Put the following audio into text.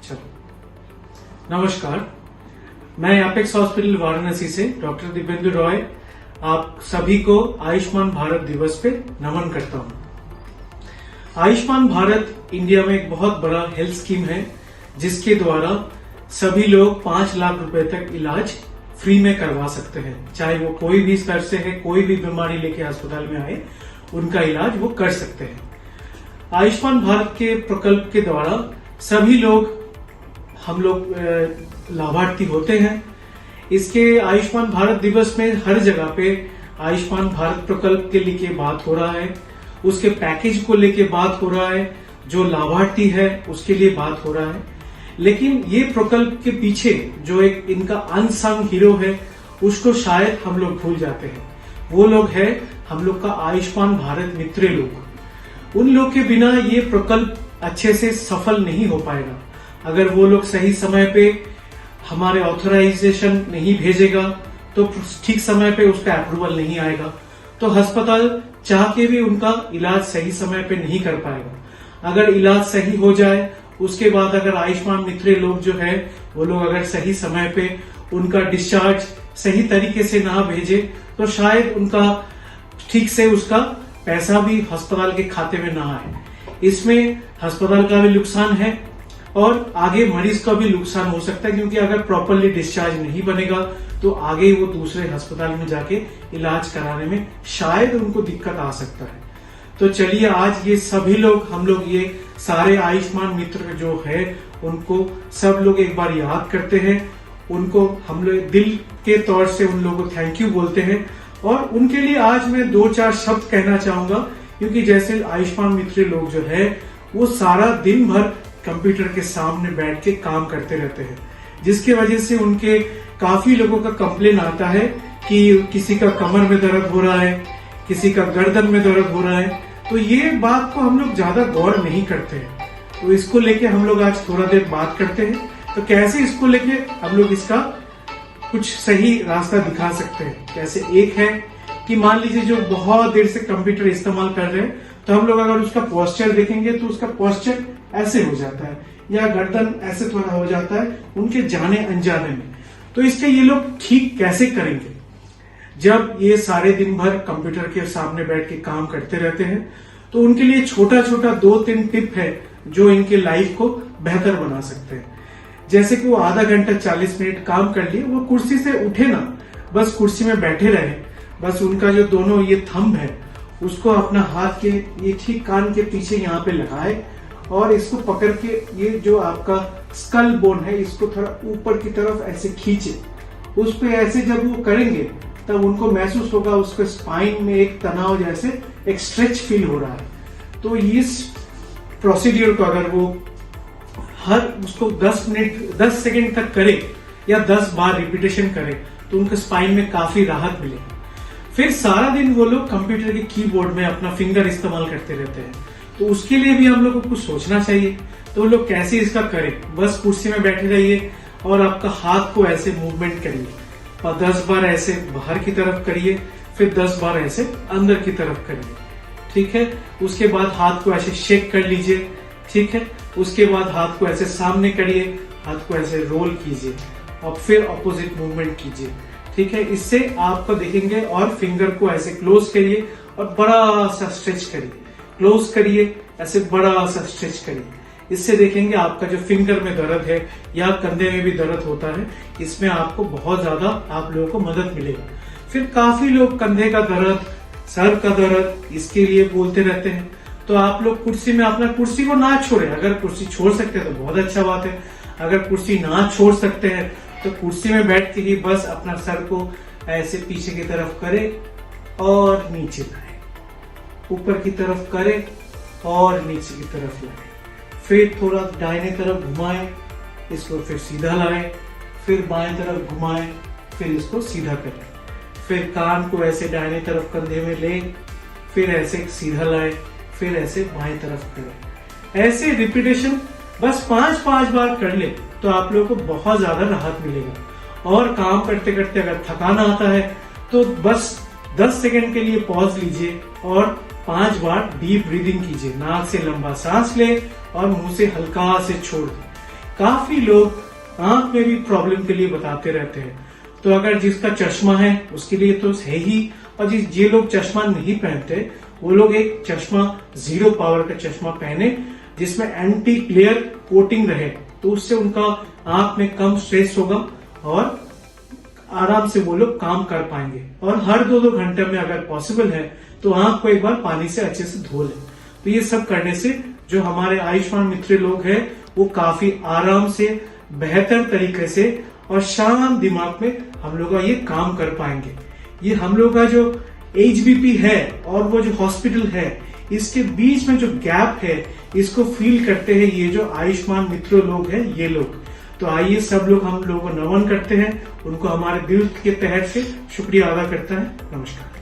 चलो, नमस्कार। मैं एपेक्स हॉस्पिटल वाराणसी से डॉक्टर दिव्येंदु रॉय आप सभी को आयुष्मान भारत दिवस पे नमन करता हूं। आयुष्मान भारत इंडिया में एक बहुत बड़ा हेल्थ स्कीम है जिसके द्वारा सभी लोग 5 लाख रुपए तक इलाज फ्री में करवा सकते हैं। चाहे वो कोई भी स्तर से है, कोई भी बीमारी लेके अस्पताल में आए, उनका इलाज वो कर सकते हैं। आयुष्मान भारत के प्रकल्प के द्वारा सभी लोग हम लोग लाभार्थी होते हैं। इसके आयुष्मान भारत दिवस में हर जगह पे आयुष्मान भारत प्रकल्प के लेके बात हो रहा है, उसके पैकेज को लेके बात हो रहा है, जो लाभार्थी है उसके लिए बात हो रहा है। लेकिन ये प्रकल्प के पीछे जो एक इनका अनसंग हीरो है उसको शायद हम लोग भूल जाते हैं। वो लोग है हम लोग का आयुष्मान भारत मित्र लोग। उन लोग के बिना ये प्रकल्प अच्छे से सफल नहीं हो पाएगा। अगर वो लोग सही समय पे हमारे ऑथराइजेशन नहीं भेजेगा तो ठीक समय पे उसका अप्रूवल नहीं आएगा, तो अस्पताल चाह के भी उनका इलाज सही समय पे नहीं कर पाएगा। अगर इलाज सही हो जाए उसके बाद अगर आयुष्मान मित्र लोग जो है वो लोग अगर सही समय पे उनका डिस्चार्ज सही तरीके से ना भेजे तो शायद उनका ठीक से उसका पैसा भी अस्पताल के खाते में ना आए। इसमें अस्पताल का भी नुकसान है और आगे मरीज का भी नुकसान हो सकता है, क्योंकि अगर प्रॉपरली डिस्चार्ज नहीं बनेगा तो आगे वो दूसरे अस्पताल में जाके इलाज कराने में शायद उनको दिक्कत आ सकता है। तो चलिए आज ये सभी लोग हम लोग ये सारे आयुष्मान मित्र जो है उनको सब लोग एक बार याद करते हैं, उनको हम लोग दिल के तौर से उन लोगों को थैंक यू बोलते हैं। और उनके लिए आज मैं 2-4 शब्द कहना चाहूंगा, क्योंकि जैसे आयुष्मान मित्र लोग जो है वो सारा दिन भर कंप्यूटर के सामने बैठ के काम करते रहते हैं, जिसकी वजह से उनके काफी लोगों का कंप्लेन आता है कि किसी का कमर में दर्द हो रहा है, किसी का गर्दन में दर्द हो रहा है। तो ये बात को हम लोग ज्यादा गौर नहीं करते हैं, तो इसको लेके हम लोग आज थोड़ा देर बात करते हैं। तो कैसे इसको लेके हम लोग इसका कुछ सही रास्ता दिखा सकते हैं। कैसे एक है कि मान लीजिए जो बहुत देर से कंप्यूटर इस्तेमाल कर रहे हैं, तो हम लोग अगर उसका पोस्चर देखेंगे तो उसका पोस्चर ऐसे हो जाता है या गर्दन ऐसे थोड़ा हो जाता है उनके जाने अनजाने में। तो इसके ये लोग ठीक कैसे करेंगे जब ये सारे दिन भर कंप्यूटर के सामने बैठ के काम करते रहते हैं। तो उनके लिए छोटा छोटा 2-3 टिप है जो इनके लाइफ को बेहतर बना सकते हैं। जैसे कि वो आधा घंटा 40 मिनट काम कर लिए, वो कुर्सी से उठे ना, बस कुर्सी में बैठे रहे, बस उनका जो दोनों ये थंब है उसको अपना हाथ के ये ठीक कान के पीछे यहाँ पे लगाए और इसको पकड़ के ये जो आपका स्कल बोन है इसको थोड़ा ऊपर की तरफ ऐसे खींचे। उस पे ऐसे जब वो करेंगे तब उनको महसूस होगा उसके स्पाइन में एक तनाव जैसे एक स्ट्रेच फील हो रहा है। तो इस प्रोसीड्यूर को अगर वो हर उसको 10 सेकेंड तक करे या 10 बार रिपीटेशन करे तो उनके स्पाइन में काफी राहत मिलेगी। फिर सारा दिन वो लोग कंप्यूटर के कीबोर्ड में अपना फिंगर इस्तेमाल करते रहते हैं, तो उसके लिए भी हम लोग को कुछ सोचना चाहिए। तो वो लोग कैसे इसका करें, बस कुर्सी में बैठे रहिए और आपका हाथ को ऐसे मूवमेंट करिए और 10 बार ऐसे बाहर की तरफ करिए, फिर 10 बार ऐसे अंदर की तरफ करिए, ठीक है। उसके बाद हाथ को ऐसे शेक कर लीजिए, ठीक है। उसके बाद हाथ को ऐसे सामने करिए, हाथ को ऐसे रोल कीजिए और फिर ऑपोजिट मूवमेंट कीजिए, ठीक है। इससे आपको देखेंगे और फिंगर को ऐसे क्लोज करिए और बड़ा सा स्ट्रेच करिए, क्लोज करिए, ऐसे बड़ा सा स्ट्रेच करिए। इससे देखेंगे आपका जो फिंगर में दर्द है या कंधे में भी दर्द होता है, इसमें आपको बहुत ज्यादा आप लोगों को मदद मिलेगा। फिर काफी लोग कंधे का दर्द, सर का दर्द इसके लिए बोलते रहते हैं, तो आप लोग कुर्सी में अपना कुर्सी को ना छोड़े। अगर कुर्सी छोड़ सकते हैं तो बहुत अच्छा बात है, अगर कुर्सी ना छोड़ सकते हैं तो कुर्सी में बैठ के ही बस अपना सर को ऐसे पीछे की तरफ करे और नीचे लाए, ऊपर की तरफ करे और नीचे की तरफ लाए, फिर थोड़ा दाहिने तरफ घुमाए, इसको फिर सीधा लाए, फिर बाएं तरफ घुमाए, फिर इसको सीधा करें, फिर कान को ऐसे दाहिने तरफ कंधे में ले, फिर ऐसे सीधा लाए, फिर ऐसे बाएं तरफ करें। ऐसे रिपीटेशन बस 5-5 बार कर ले तो आप लोगों को बहुत ज्यादा राहत मिलेगा। और काम करते करते अगर थकान आता है तो बस 10 सेकंड के लिए पॉज लीजिए और 5 बार डीप ब्रीदिंग कीजिए। नाक से लंबा सांस ले और मुंह से हल्का से छोड़ दे। काफी लोग आंख में भी प्रॉब्लम के लिए बताते रहते हैं। तो अगर जिसका चश्मा है उसके लिए तो है ही, और जे लोग चश्मा नहीं पहनते वो लोग एक चश्मा 0 पावर का चश्मा पहने जिसमें एंटी ग्लेयर कोटिंग रहे, तो उससे उनका आंख में कम स्ट्रेस होगा और आराम से वो लोग काम कर पाएंगे। और हर 2-2 घंटे में अगर पॉसिबल है तो आंख को एक बार पानी से अच्छे से धो लें। तो ये सब करने से जो हमारे आयुष्मान मित्र लोग हैं वो काफी आराम से, बेहतर तरीके से और शांत दिमाग में हम लोग का ये काम कर पाएंगे। ये हम लोग का जो HBP है और वो जो हॉस्पिटल है, इसके बीच में जो गैप है इसको फील करते हैं ये जो आयुष्मान मित्र लोग हैं ये लोग। तो आइए सब लोग हम लोगों को नमन करते हैं, उनको हमारे दिल के तहत से शुक्रिया अदा करता है। नमस्कार।